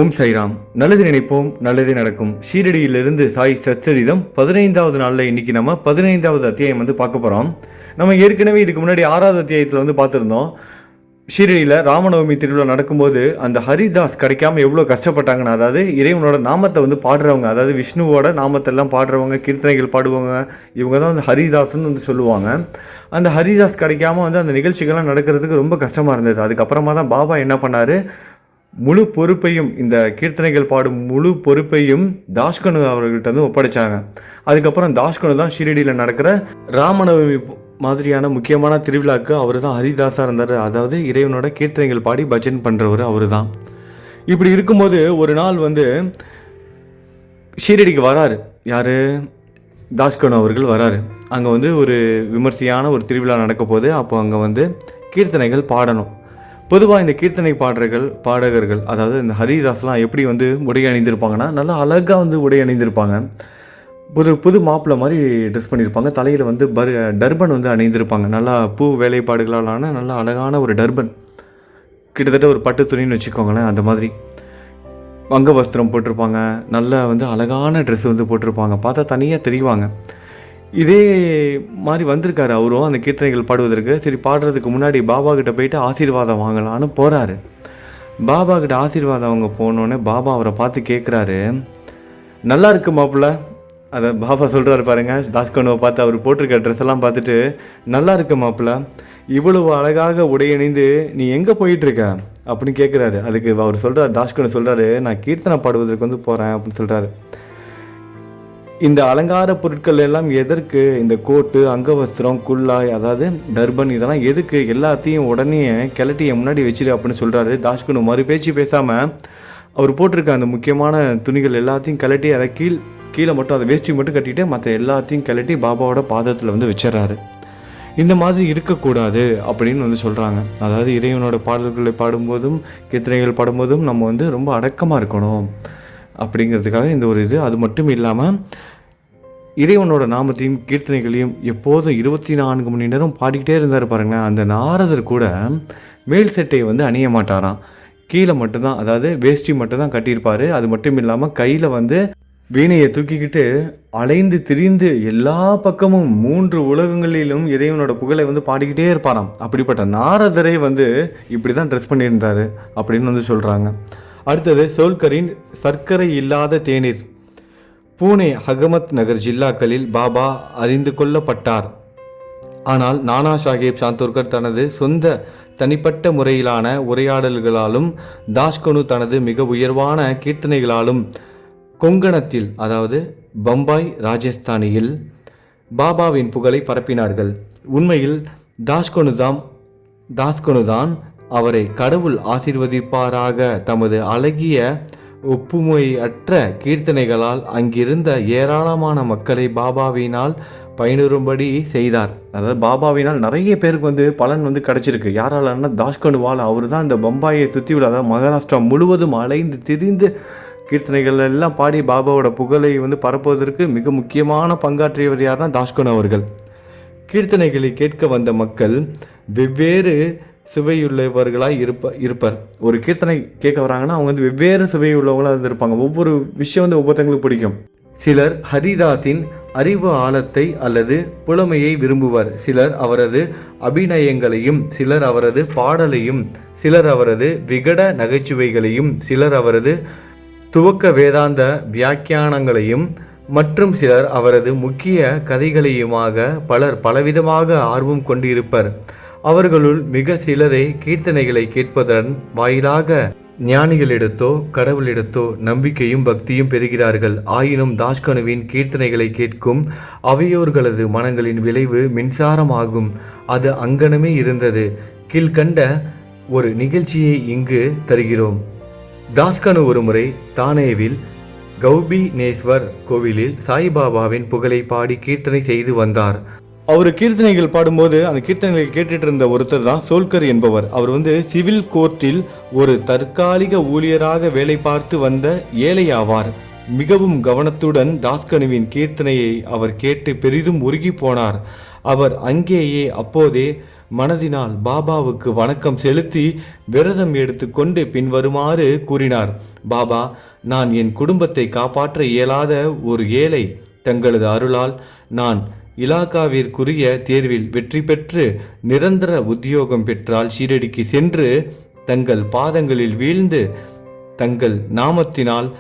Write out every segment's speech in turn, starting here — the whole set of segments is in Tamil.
ஓம் சைராம். நல்லது நினைப்போம், நல்லது நடக்கும். ஷீரடியிலிருந்து சாய் சச்சரிதம் 15வது நாளில் இன்னைக்கு நம்ம 15வது அத்தியாயம் பார்க்க போகிறோம். நம்ம ஏற்கனவே இதுக்கு முன்னாடி 6வது அத்தியாயத்தில் பார்த்துருந்தோம். ஷீரடியில் ராமநவமி திருவிழா நடக்கும்போது அந்த ஹரிதாஸ் கிடைக்காம எவ்வளோ கஷ்டப்பட்டாங்கன்னு, அதாவது இறைவனோட நாமத்தை பாடுறவங்க, அதாவது விஷ்ணுவோட நாமத்தெல்லாம் பாடுறவங்க, கீர்த்தனைகள் பாடுவாங்க, இவங்க தான் ஹரிதாஸ்ன்னு சொல்லுவாங்க. அந்த ஹரிதாஸ் கிடைக்காம அந்த நிகழ்ச்சிகள்லாம் நடக்கிறதுக்கு ரொம்ப கஷ்டமாக இருந்தது. அதுக்கப்புறமா தான் பாபா என்ன பண்ணார், முழு பொறுப்பையும், இந்த கீர்த்தனைகள் பாடும் முழு பொறுப்பையும் தாஷ்கனு அவர்கள்ட்ட ஒப்படைச்சாங்க. அதுக்கப்புறம் தாஷ்கனு தான் ஷீரடியில் நடக்கிற ராமநவமி மாதிரியான முக்கியமான திருவிழாவுக்கு அவர் தான் ஹரிதாஸாக இருந்தார். அதாவது இறைவனோட கீர்த்தனைகள் பாடி பஜன் பண்ணுறவர் அவர் தான். இப்படி இருக்கும்போது ஒரு நாள் ஷீரடிக்கு வராரு. யார்? தாஷ்கனு அவர்கள் வராரு. அங்கே ஒரு விமர்சையான ஒரு திருவிழா நடக்க போது. அப்போ அங்கே கீர்த்தனைகள் பாடணும். பொதுவாக இந்த கீர்த்தனை பாடகர்கள், அதாவது இந்த ஹரிதாஸ்லாம் எப்படி உடை அணிந்திருப்பாங்கன்னா, நல்லா அழகாக உடை அணிந்திருப்பாங்க. புது மாப்பிள்ளை மாதிரி ட்ரெஸ் பண்ணியிருப்பாங்க. தலையில் டர்பன் அணிந்திருப்பாங்க. நல்லா பூ வேலைப்பாடுகளாலான நல்லா அழகான ஒரு டர்பன், கிட்டத்தட்ட ஒரு பட்டு துணின்னு வச்சுக்கோங்களேன். அந்த மாதிரி அங்கவஸ்திரம் போட்டிருப்பாங்க. நல்லா அழகான ட்ரெஸ் போட்டிருப்பாங்க. பார்த்தா தனியாக தெரிவாங்க. இதே மாதிரி வந்திருக்காரு அவரும் அந்த கீர்த்தனைகள் பாடுவதற்கு. சரி, பாடுறதுக்கு முன்னாடி பாபா கிட்ட போயிட்டு ஆசீர்வாதம் வாங்கலான்னு போகிறாரு. பாபா கிட்ட ஆசீர்வாதம் அவங்க போனோடனே பாபா அவரை பார்த்து கேட்குறாரு, நல்லா இருக்கு மாப்பிள்ள. அதை பாபா சொல்கிறாரு பாருங்க. தாஷ்கனுவை பார்த்து அவர் போட்டிருக்க ட்ரெஸ் எல்லாம் பார்த்துட்டு, நல்லா இருக்கு மாப்பிள்ள, இவ்வளவு அழகாக உடையணிந்து நீ எங்கே போயிட்டுருக்க அப்படின்னு கேட்குறாரு. அதுக்கு அவர் சொல்கிறார், தாஷ்கனு சொல்கிறாரு, நான் கீர்த்தனை பாடுவதற்கு போகிறேன் அப்படின்னு சொல்கிறாரு. இந்த அலங்கார பொருட்கள் எல்லாம் எதற்கு? இந்த கோட்டு, அங்கவஸ்திரம், குல்லாய், அதாவது டர்பன், இதெல்லாம் எதுக்கு? எல்லாத்தையும் உடனே கிளட்டி முன்னாடி வச்சிரு அப்படின்னு சொல்கிறாரு. தாஷ்கனு மறு பேச்சு பேசாமல் அவர் போட்டிருக்க அந்த முக்கியமான துணிகள் எல்லாத்தையும் கிளட்டி அதை கீழே மட்டும் அதை வேஷ்டி மட்டும் கட்டிட்டு மற்ற எல்லாத்தையும் கிளட்டி பாபாவோட பாதத்தில் வச்சிடறாரு. இந்த மாதிரி இருக்கக்கூடாது அப்படின்னு சொல்கிறாங்க. அதாவது இறைவனோட பாடல்களை பாடும்போதும் கீர்த்தனைகள் பாடும்போதும் நம்ம ரொம்ப அடக்கமாக இருக்கணும் அப்படிங்கிறதுக்காக இந்த ஒரு இது. அது மட்டும் இல்லாமல் இறைவனோட நாமத்தையும் கீர்த்தனைகளையும் எப்போதும் 24 மணி நேரம் பாடிக்கிட்டே இருந்தார் பாருங்களேன். அந்த நாரதர் கூட மேல் சட்டையை அணிய மாட்டாராம். கீழே மட்டும்தான், அதாவது வேஷ்டி மட்டும்தான் கட்டியிருப்பார். அது மட்டும் இல்லாமல் கையில் வீணையை தூக்கிக்கிட்டு அலைந்து திரிந்து எல்லா பக்கமும் 3 உலகங்களிலும் இறைவனோட புகழை பாடிக்கிட்டே இருப்பாராம். அப்படிப்பட்ட நாரதரை இப்படி தான் ட்ரெஸ் பண்ணியிருந்தார் அப்படின்னு சொல்கிறாங்க. அடுத்தது சோல்கரின் சர்க்கரை இல்லாத தேநீர். பூனே, அகமத் நகர் ஜில்லாக்களில் பாபா அறிந்து கொள்ளப்பட்டார். ஆனால் நானா சாஹேப் சாந்தோர்கர் தனது சொந்த தனிப்பட்ட முறையிலான உரையாடல்களாலும் தாஷ்கனு தனது மிக உயர்வான கீர்த்தனைகளாலும் கொங்கணத்தில், அதாவது பம்பாய் ராஜஸ்தானியில் பாபாவின் புகழை பரப்பினார்கள். உண்மையில் தாஷ்கனுதான் அவரை கடவுள் ஆசீர்வதிப்பாராக தமது அழகிய ஒப்புமையற்ற கீர்த்தனைகளால் அங்கிருந்த ஏராளமான மக்களை பாபாவினால் பயனுறும்படி செய்தார். அதாவது பாபாவினால் நிறைய பேருக்கு பலன் கிடைச்சிருக்கு. யாராலன்னா தாஷ்கனுவால். அவர் தான் இந்த பம்பாயை சுற்றி உள்ள, அதாவது மகாராஷ்டிரா முழுவதும் அலைந்து திரிந்து கீர்த்தனைகள் எல்லாம் பாடி பாபாவோட புகழை பரப்புவதற்கு மிக முக்கியமான பங்காற்றியவர் யாருன்னா தாஷ்கனு அவர்கள். கீர்த்தனைகளை கேட்க வந்த மக்கள் வெவ்வேறு சுவையுள்ளவர்களாய் இருப்பர். ஒரு கீர்த்தனை கேட்க வராங்கன்னா அவங்க வெவ்வேறு சுவையுள்ளவங்களாக இருப்பாங்க. ஒவ்வொரு விஷயம் ஒவ்வொருத்தங்களுக்கு பிடிக்கும். சிலர் ஹரிதாஸின் அறிவு ஆழத்தை அல்லது புலமையை விரும்புவர். சிலர் அவரது அபிநயங்களையும், சிலர் அவரது பாடலையும், சிலர் அவரது விகட நகைச்சுவைகளையும், சிலர் அவரது துவக்க வேதாந்த வியாக்கியானங்களையும் மற்றும் சிலர் அவரது முக்கிய கதைகளையுமாக பலர் பலவிதமாக ஆர்வம் கொண்டிருப்பர். அவர்களுள் மிக சிலரே கீர்த்தனைகளை கேட்பதன் வாயிலாக ஞானிகளிடத்தோ கடவுளிடத்தோ நம்பிக்கையும் பக்தியும் பெறுகிறார்கள். ஆயினும் தாஷ்கனுவின் கீர்த்தனைகளை கேட்கும் அவையோர்களது மனங்களின் விளைவு மின்சாரமாகும். அது அங்கனமே இருந்தது. கீழ்கண்ட ஒரு நிகழ்ச்சியை இங்கு தருகிறோம். தாஷ்கனு ஒருமுறை தானேவில் கௌபினேஸ்வர் கோவிலில் சாய்பாபாவின் புகழை பாடி கீர்த்தனை செய்து வந்தார். அவர் கீர்த்தனைகள் பாடும்போது அந்த கீர்த்தனைகளை கேட்டுட்டு இருந்த ஒருத்தர் தான் சோல்கர் என்பவர். அவர் சிவில் கோர்ட்டில் ஒரு தற்காலிக ஊழியராக வேலை பார்த்து வந்த ஏழை ஆவார். மிகவும் கவனத்துடன் தாஷ்கனுவின் கீர்த்தனையை அவர் கேட்டு பெரிதும் உருகி போனார். அவர் அங்கேயே அப்போதே மனதினால் பாபாவுக்கு வணக்கம் செலுத்தி விரதம் எடுத்துக்கொண்டு பின்வருமாறு கூறினார். பாபா, நான் என் குடும்பத்தை காப்பாற்ற இயலாத ஒரு ஏழை. தங்களது அருளால் நான் இலாகாவிற்குரிய தேர்வில் வெற்றி பெற்று நிரந்தர உத்தியோகம் பெற்றால் ஷீரடிக்கு சென்று தங்கள் பாதங்களில் வீழ்ந்து தங்கள் நாமத்தினால்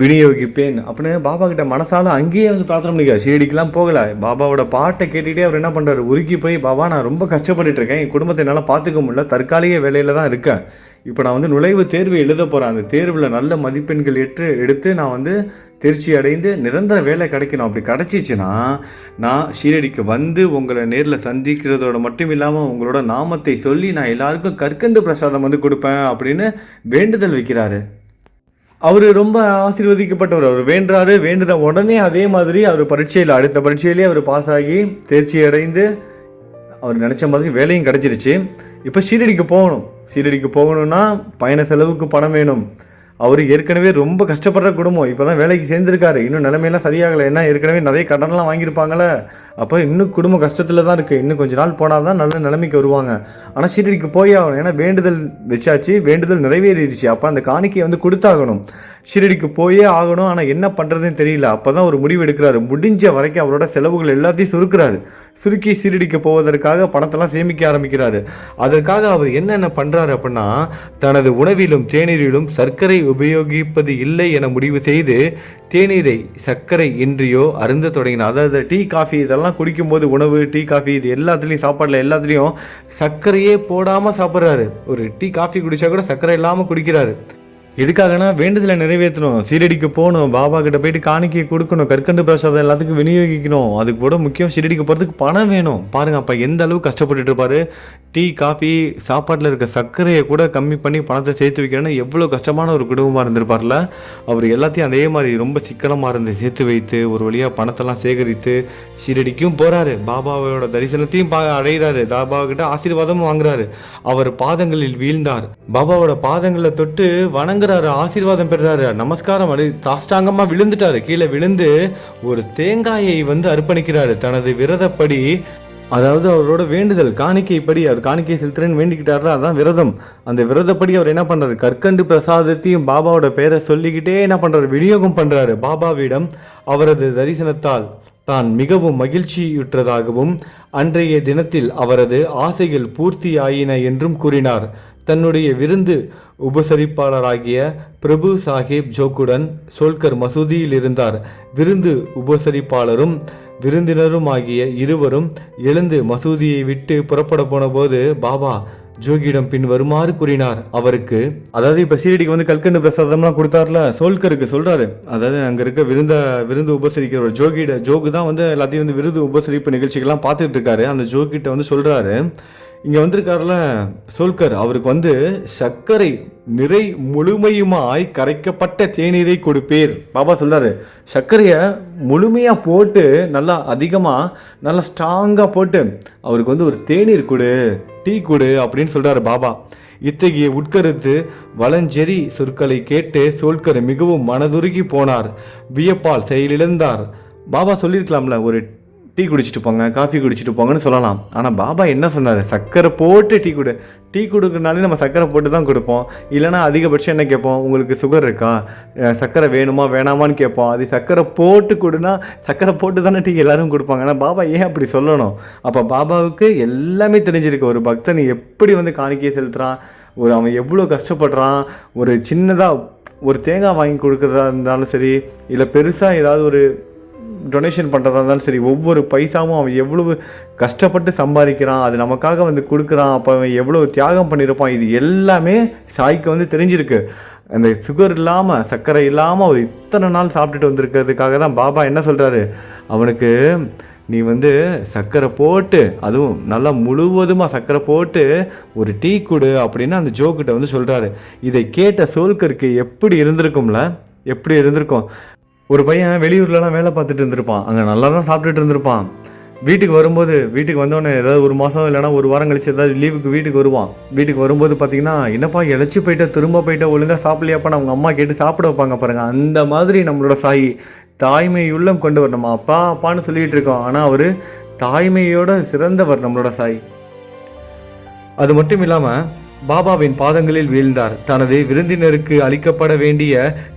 விநியோகிப்பேன் அப்படின்னு பாபா கிட்ட மனசால அங்கேயே வந்து பிரார்த்தனை பண்ணிக்க. ஷீரடிக்கெலாம் போகலை, பாபாவோட பாட்டை கேட்டுகிட்டே அவர் என்ன பண்ணுறாரு, உருக்கி போய், பாபா நான் ரொம்ப கஷ்டப்பட்டுட்டு இருக்கேன், என் குடும்பத்தை என்னால் பார்த்துக்க முடியல, தற்காலிக வேலையில் தான் இருக்கேன், இப்போ நான் வந்து நுழைவு தேர்வு எழுத போகிறேன், அந்த தேர்வில் நல்ல மதிப்பெண்கள் எடுத்து நான் வந்து தேர்ச்சி அடைந்து நிரந்தர வேலை கிடைக்கணும். அப்படி கிடச்சிச்சின்னா நான் ஷீரடிக்கு வந்து உங்களை நேரில் சந்திக்கிறதோட மட்டும் இல்லாமல் உங்களோட நாமத்தை சொல்லி நான் எல்லாருக்கும் கற்கண்டு பிரசாதம் வந்து கொடுப்பேன் அப்படின்னு வேண்டுதல் வைக்கிறாரு. அவர் ரொம்ப ஆசீர்வதிக்கப்பட்டவர். அவர் வேண்டுறாரு, வேண்டுத உடனே அதே மாதிரி அவர் அடுத்த பரீட்சையிலே அவர் பாஸ் ஆகி தேர்ச்சி அடைந்து அவர் நினச்ச மாதிரி வேலையும் கிடச்சிருச்சு. இப்போ ஷீரடிக்கு போகணும்னா பயண செலவுக்கு பணம் வேணும். அவர் ஏற்கனவே ரொம்ப கஷ்டப்படுற குடும்பம், இப்போ தான் வேலைக்கு சேர்ந்துருக்காரு, இன்னும் நிலைமையெல்லாம் சரியாகலை, ஏன்னா ஏற்கனவே நிறைய கடன்லாம் வாங்கியிருப்பாங்களே, அப்போ இன்னும் குடும்பம் கஷ்டத்தில் தான் இருக்குது, இன்னும் கொஞ்ச நாள் போனால் தான் நல்ல நிலைமைக்கு வருவாங்க. ஆனால் ஷீரடிக்கு போய் ஆகணும், ஏன்னா வேண்டுதல் வச்சாச்சு, வேண்டுதல் நிறைவேறிடுச்சு, அப்போ அந்த காணிக்கையை வந்து கொடுத்தாகணும், ஷீரடிக்கு போயே ஆகணும். ஆனால் என்ன பண்ணுறதுன்னு தெரியல. அப்போ தான் ஒரு முடிவு எடுக்கிறாரு. முடிஞ்ச வரைக்கும் அவரோட செலவுகள் எல்லாத்தையும் சுருக்கி ஷீரடிக்கு போவதற்காக பணத்தெல்லாம் சேமிக்க ஆரம்பிக்கிறாரு. அதற்காக அவர் என்னென்ன பண்ணுறாரு அப்படின்னா, தனது உணவிலும் தேநீரிலும் சர்க்கரை உபயோகிப்பது இல்லை என முடிவு செய்து தேநீரை சர்க்கரை இன்றியோ அருந்த தொடங்கினார். அதாவது டீ காஃபி இதெல்லாம் குடிக்கும்போது, உணவு டீ காஃபி இது எல்லாத்துலேயும், சாப்பாட்டில் எல்லாத்துலேயும் சர்க்கரையே போடாமல் சாப்பிட்றாரு. ஒரு டீ காஃபி குடித்தா கூட சர்க்கரை இல்லாமல் குடிக்கிறாரு. எதுக்காகனா வேண்டுதலை நிறைவேற்றணும், ஷீரடிக்கு போகணும், பாபா கிட்ட போயிட்டு காணிக்கை கொடுக்கணும், கற்கண்டு பிரசாதம் எல்லாத்துக்கும் விநியோகிக்கணும். அதுக்கு கூட முக்கியம் ஷீரடிக்கு போகிறதுக்கு பணம் வேணும். பாருங்கள் அப்போ எந்த அளவுக்கு கஷ்டப்பட்டுட்டு இருப்பார். டீ காஃபி சாப்பாட்டில் இருக்க சர்க்கரையை கூட கம்மி பண்ணி பணத்தை சேர்த்து வைக்கிறேன்னா எவ்வளோ கஷ்டமான ஒரு குடும்பமாக இருந்திருப்பார்ல. அவர் எல்லாத்தையும் அதே மாதிரி ரொம்ப சிக்கனமாக இருந்து சேர்த்து வைத்து ஒரு வழியாக பணத்தெல்லாம் சேகரித்து ஷீரடிக்கும் போகிறாரு. பாபாவோட தரிசனத்தையும் அடைகிறாரு, பாபாக்கிட்ட ஆசீர்வாதமும் வாங்குறாரு. அவர் பாதங்களில் வீழ்ந்தார். பாபாவோட பாதங்களை தொட்டு வணங்குறாரு, ஆசீர்வாதம் பெறாரு, நமஸ்காரம் சாஷ்டாங்கமாக விழுந்துட்டாரு. கீழே விழுந்து ஒரு தேங்காயை வந்து அர்ப்பணிக்கிறாரு. தனது விரதப்படி, அதாவது அவரோட வேண்டுதல் காணிக்கைப்படி, அவர் காணிக்கை செலுத்துறேன்னு வேண்டிக்கிட்டாரு, அதான் விரதம். அந்த விரதப்படி அவர் என்ன பண்ணுறாரு, கற்கண்டு பிரசாதத்தையும் பாபாவோட பெயரை சொல்லிக்கிட்டே என்ன பண்ணுறாரு, விநியோகம் பண்ணுறாரு. பாபாவிடம் அவரது தரிசனத்தால் தான் மிகவும் மகிழ்ச்சியுற்றதாகவும் அன்றைய தினத்தில் அவரது ஆசைகள் பூர்த்தியாயின என்றும் கூறினார். தன்னுடைய விருந்து உபசரிப்பாளராகிய பிரபு சாஹிப் ஜோக்குடன் சோல்கர் மசூதியில் இருந்தார். விருந்து உபசரிப்பாளரும் விருந்தினரும் ஆகிய இருவரும் எழுந்து மசூதியை விட்டு புறப்பட போன போது பாபா ஜோகியிடம் பின் வருமாறு கூறினார். அவருக்கு, அதாவது இப்போ ஷீரடிக்கு வந்து கல்கண்டு பிரசாதம்லாம் கொடுத்தாருல, சோல்கருக்கு சொல்கிறாரு, அதாவது அங்கே இருக்க விருந்து உபசரிக்கிற ஜோகு தான் வந்து எல்லாத்தையும் வந்து விருது உபசரிப்பு நிகழ்ச்சிகள்லாம் பார்த்துட்டு இருக்காரு. அந்த ஜோகிட்ட வந்து சொல்கிறாரு, இங்கே வந்திருக்காருல சோல்கர், அவருக்கு வந்து சர்க்கரை நிறை முழுமையுமாய் கரைக்கப்பட்ட தேநீரை கொடுப்பேர். பாபா சொல்கிறாரு, சர்க்கரையை முழுமையாக போட்டு நல்லா அதிகமாக நல்லா ஸ்ட்ராங்காக போட்டு அவருக்கு வந்து ஒரு தேநீர் கொடு, டீ கொடு அப்படின்னு சொல்கிறாரு பாபா. இத்தகைய உட்கருத்து வலஞ்செறி சொற்களை கேட்டு சோல்கர் மிகவும் மனதுருகி போனார், வியப்பால் செயலிழந்தார். பாபா சொல்லியிருக்கலாம்ல, ஒரு டீ குடிச்சிட்டு போங்க, காஃபி குடிச்சிட்டு போங்கன்னு சொல்லலாம். ஆனால் பாபா என்ன சொன்னார், சர்க்கரை போட்டு டீ கொடுக்குறனாலே நம்ம சர்க்கரை போட்டு தான் கொடுப்போம். இல்லைனா அதிகபட்சம் என்ன கேட்போம், உங்களுக்கு சுகர் இருக்கா, சர்க்கரை வேணுமா வேணாமான்னு கேட்போம். அது சர்க்கரை போட்டு கொடுனா சர்க்கரை போட்டு தானே டீ எல்லாரும் கொடுப்பாங்க. ஆனால் பாபா ஏன் அப்படி சொல்லணும்? அப்போ பாபாவுக்கு எல்லாமே தெரிஞ்சிருக்கு, ஒரு பக்தன் எப்படி வந்து காணிக்கையை செலுத்துகிறான், அவன் எவ்வளோ கஷ்டப்படுறான். ஒரு சின்னதாக ஒரு தேங்காய் வாங்கி கொடுக்குறதா இருந்தாலும் சரி, இல்லை பெருசாக ஏதாவது ஒரு டொனேஷன் பண்ணுறதா இருந்தாலும் சரி, ஒவ்வொரு பைசாவும் அவன் எவ்வளவு கஷ்டப்பட்டு சம்பாதிக்கிறான், அது நமக்காக வந்து கொடுக்குறான், அப்போ அவன் எவ்வளோ தியாகம் பண்ணியிருப்பான். இது எல்லாமே சாய்க்கு வந்து தெரிஞ்சிருக்கு. அந்த சுகர் இல்லாமல், சர்க்கரை இல்லாமல் அவர் இத்தனை நாள் சாப்பிட்டுட்டு வந்திருக்கிறதுக்காக தான் பாபா என்ன சொல்கிறாரு, அவனுக்கு நீ வந்து சர்க்கரை போட்டு, அதுவும் நல்லா முழுவதுமாக சர்க்கரை போட்டு ஒரு டீ கொடு அப்படின்னு அந்த ஜோக்கிட்ட வந்து சொல்கிறாரு. இதை கேட்ட சோல்கருக்கு எப்படி இருந்திருக்கும். ஒரு பையன் வெளியூர்லலாம் வேலை பார்த்துட்டு இருந்திருப்பான், அங்கே நல்லா தான் சாப்பிட்டுட்டு இருந்திருப்பான். வீட்டுக்கு வந்தோடனே ஏதாவது ஒரு மாதம் இல்லைனா ஒரு வாரம் கழிச்சு ஏதாவது லீவுக்கு வீட்டுக்கு வருவான். வீட்டுக்கு வரும்போது பார்த்தீங்கன்னா, என்னப்பா இழைச்சி திரும்ப போயிட்ட, ஒழுங்காக சாப்பிடலையாப்பான்னு அவங்க அம்மா கேட்டு சாப்பிட வைப்பாங்க பாருங்கள். அந்த மாதிரி நம்மளோட சாயி தாய்மை உள்ளம் கொண்டவர். நம்ம அப்பான்னு சொல்லிகிட்டு இருக்கோம், ஆனால் அவர் தாய்மையோட சிறந்தவர் நம்மளோட சாய். அது மட்டும் இல்லாமல் பாபாவின் பாதங்களில் வீழ்ந்தார். தனது விருந்தினருக்கு அளிக்கப்பட வேண்டிய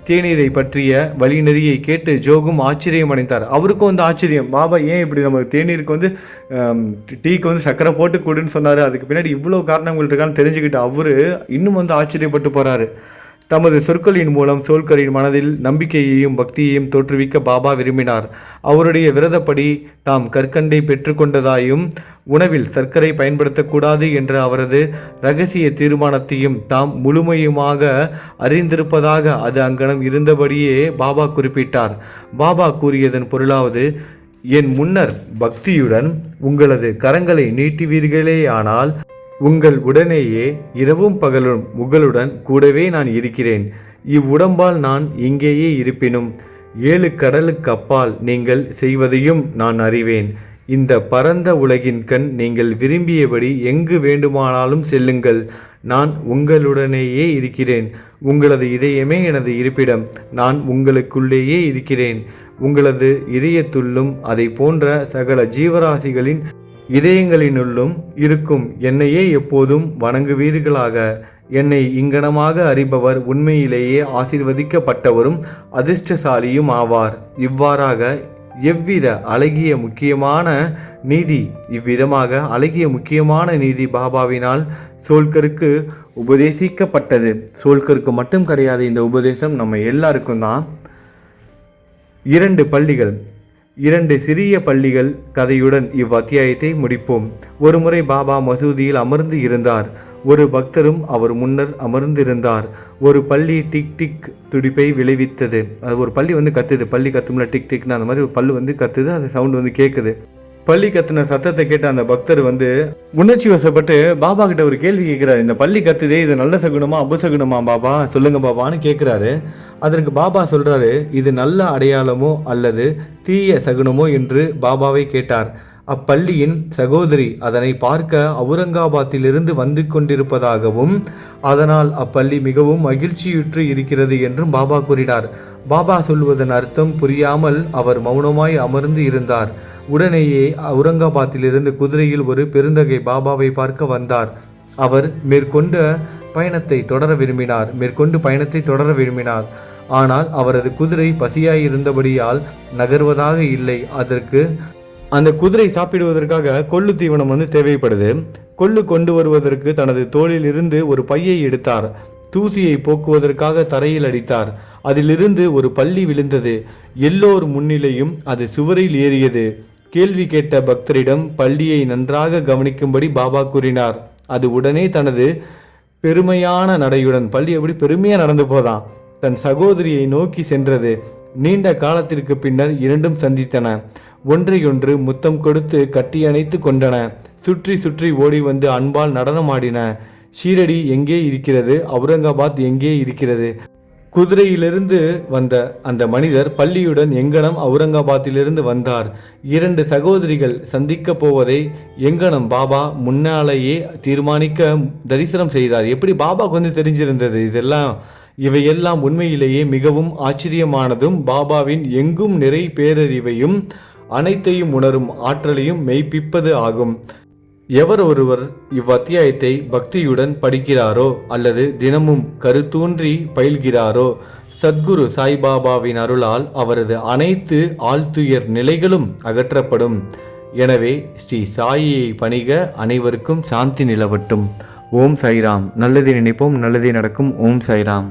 தேநீரை பற்றிய வழிநெறியை கேட்டு ஜோகும் ஆச்சரியம் அடைந்தார். அவருக்கும் வந்து ஆச்சரியம், பாபா ஏன் இப்படி நம்ம தேநீருக்கு வந்து டீக்கு வந்து சர்க்கரை போட்டு கொடுன்னு சொன்னார், அதுக்கு பின்னாடி இவ்வளோ காரணங்கள் இருக்கான்னு தெரிஞ்சுக்கிட்டு அவர் இன்னும் வந்து ஆச்சரியப்பட்டு போகிறாரு. தமது சொற்களின் மூலம் சோல்கரின் மனதில் நம்பிக்கையையும் பக்தியையும் தோற்றுவிக்க பாபா விரும்பினார். அவருடைய விரதப்படி தாம் கற்கண்டை பெற்றுக்கொண்டதாயும் உணவில் சர்க்கரை பயன்படுத்தக்கூடாது என்ற அவரது இரகசிய தீர்மானத்தையும் தாம் முழுமையுமாக அறிந்திருப்பதாக அது அங்கனம் இருந்தபடியே பாபா குறிப்பிட்டார். பாபா கூறியதன் பொருளாவது, என் முன்னர் பக்தியுடன் உங்களது கரங்களை நீட்டுவீர்களேயானால் உங்கள் உடனேயே இரவும் பகலும் உங்களுடன் கூடவே நான் இருக்கிறேன். இவ்வுடம்பால் நான் இங்கேயே இருப்பினும் 7 கடலுக்கு அப்பால் நீங்கள் செய்வதையும் நான் அறிவேன். இந்த பரந்த உலகின் கண் நீங்கள் விரும்பியபடி எங்கு வேண்டுமானாலும் செல்லுங்கள். நான் உங்களுடனேயே இருக்கிறேன். உங்களது இதயமே எனது இருப்பிடம். நான் உங்களுக்குள்ளேயே இருக்கிறேன். உங்களது இதயத்துள்ளும் அதை போன்ற சகல ஜீவராசிகளின் இதயங்களினுள்ளும் இருக்கும் என்னையே எப்போதும் வணங்குவீர்களாக. என்னை இங்கனமாக அறிபவர் உண்மையிலேயே ஆசீர்வதிக்கப்பட்டவரும் அதிர்ஷ்டசாலியும் ஆவார். இவ்வாறாக இவ்விதமாக அழகிய முக்கியமான நீதி பாபாவினால் சோல்கருக்கு உபதேசிக்கப்பட்டது. சோல்கருக்கு மட்டும் கிடையாது இந்த உபதேசம், நம்ம எல்லாருக்கும் தான். 2 பள்ளிகள், 2 சிறிய பள்ளிகள் கதையுடன் இவ்வத்தியாயத்தை முடிப்போம். ஒருமுறை பாபா மசூதியில் அமர்ந்து இருந்தார். ஒரு பக்தரும் அவர் முன்னர் அமர்ந்திருந்தார். ஒரு பள்ளி டிக் டிக் துடிப்பை விளைவித்தது. அது ஒரு பள்ளி வந்து கத்துது. பள்ளி கத்தும்ல டிக் டிக்னு அந்த மாதிரி ஒரு பல்லு வந்து கத்துது. அந்த சவுண்ட் வந்து கேட்குது. பள்ளி கத்துன சத்தத்தை கேட்ட அந்த பக்தர் வந்து உணர்ச்சி வசப்பட்டு பாபா கிட்ட ஒரு கேள்வி கேட்கிறாரு. இந்த பள்ளி கத்துதே, இது நல்ல சகுனமா அபசகுனமா பாபா, சொல்லுங்க பாபான்னு கேட்குறாரு. அதற்கு பாபா சொல்றாரு, இது நல்ல அடையாளமோ அல்லது தீய சகுனமோ என்று பாபாவை கேட்டார். அப்பள்ளியின் சகோதரி அதனை பார்க்க அவுரங்காபாத்திலிருந்து வந்து கொண்டிருப்பதாகவும் அதனால் அப்பள்ளி மிகவும் மகிழ்ச்சியுற்று இருக்கிறது என்றும் பாபா கூறினார். பாபா சொல்வதன் அர்த்தம் புரியாமல் அவர் மௌனமாய் அமர்ந்து இருந்தார். உடனேயே அவுரங்காபாத்திலிருந்து குதிரையில் ஒரு பெருந்தகை பாபாவை பார்க்க வந்தார். அவர் மேற்கொண்டு பயணத்தை தொடர விரும்பினார். ஆனால் அவரது குதிரை பசியாயிருந்தபடியால் நகர்வதாக இல்லை. அதற்கு அந்த குதிரை சாப்பிடுவதற்காக கொள்ளு தீவனம் வந்து தேவைப்படுது. கொள்ளு கொண்டு வருவதற்கு தனது தோளில் இருந்து ஒரு பையை எடுத்தார். தூசியை போக்குவதற்காக தரையில் அடித்தார். அதிலிருந்து ஒரு பள்ளி விழுந்தது. எல்லோர் முன்னிலையும் அது சுவரில் ஏறியது. கேள்வி கேட்ட பக்தரிடம் பள்ளியை நன்றாக கவனிக்கும்படி பாபா கூறினார். அது உடனே தனது பெருமையான நடையுடன், பள்ளி எப்படி பெருமையாக நடந்து போதான், தன் சகோதரியை நோக்கி சென்றது. நீண்ட காலத்திற்கு பின்னர் இரண்டும் சந்தித்தன. ஒன்றையொன்று முத்தம் கொடுத்து கட்டியணைத்து கொண்டன. சுற்றி சுற்றி ஓடி வந்து அன்பால் நடனமாடின. ஷீரடி எங்கே இருக்கிறது, அவுரங்காபாத் எங்கே இருக்கிறது? குதிரையிலிருந்து வந்த அந்த மனிதர் பள்ளியுடன் எங்கனம் அவுரங்காபாத்திலிருந்து வந்தார். 2 சகோதரிகள் சந்திக்க போவதை எங்கனம் பாபா முன்னாலேயே தீர்மானிக்க தரிசனம் செய்தார். எப்படி பாபாவுக்கு வந்து தெரிஞ்சிருந்தது? இவையெல்லாம் உண்மையிலேயே மிகவும் ஆச்சரியமானதும் பாபாவின் எங்கும் நிறை பேரறிவையும் அனைத்தையும் உணரும் ஆற்றலையும் மெய்ப்பிப்பது ஆகும். எவர் ஒருவர் இவ்வத்தியாயத்தை பக்தியுடன் படிக்கிறாரோ அல்லது தினமும் கருத்தூன்றி பயில்கிறாரோ, சத்குரு சாய்பாபாவின் அருளால் அவரது அனைத்து ஆழ்துயர் நிலைகளும் அகற்றப்படும். எனவே ஸ்ரீ சாயியை பணிக. அனைவருக்கும் சாந்தி நிலவட்டும். ஓம் சாய்ராம். நல்லதே நினைப்போம், நல்லதே நடக்கும். ஓம் சாய்ராம்.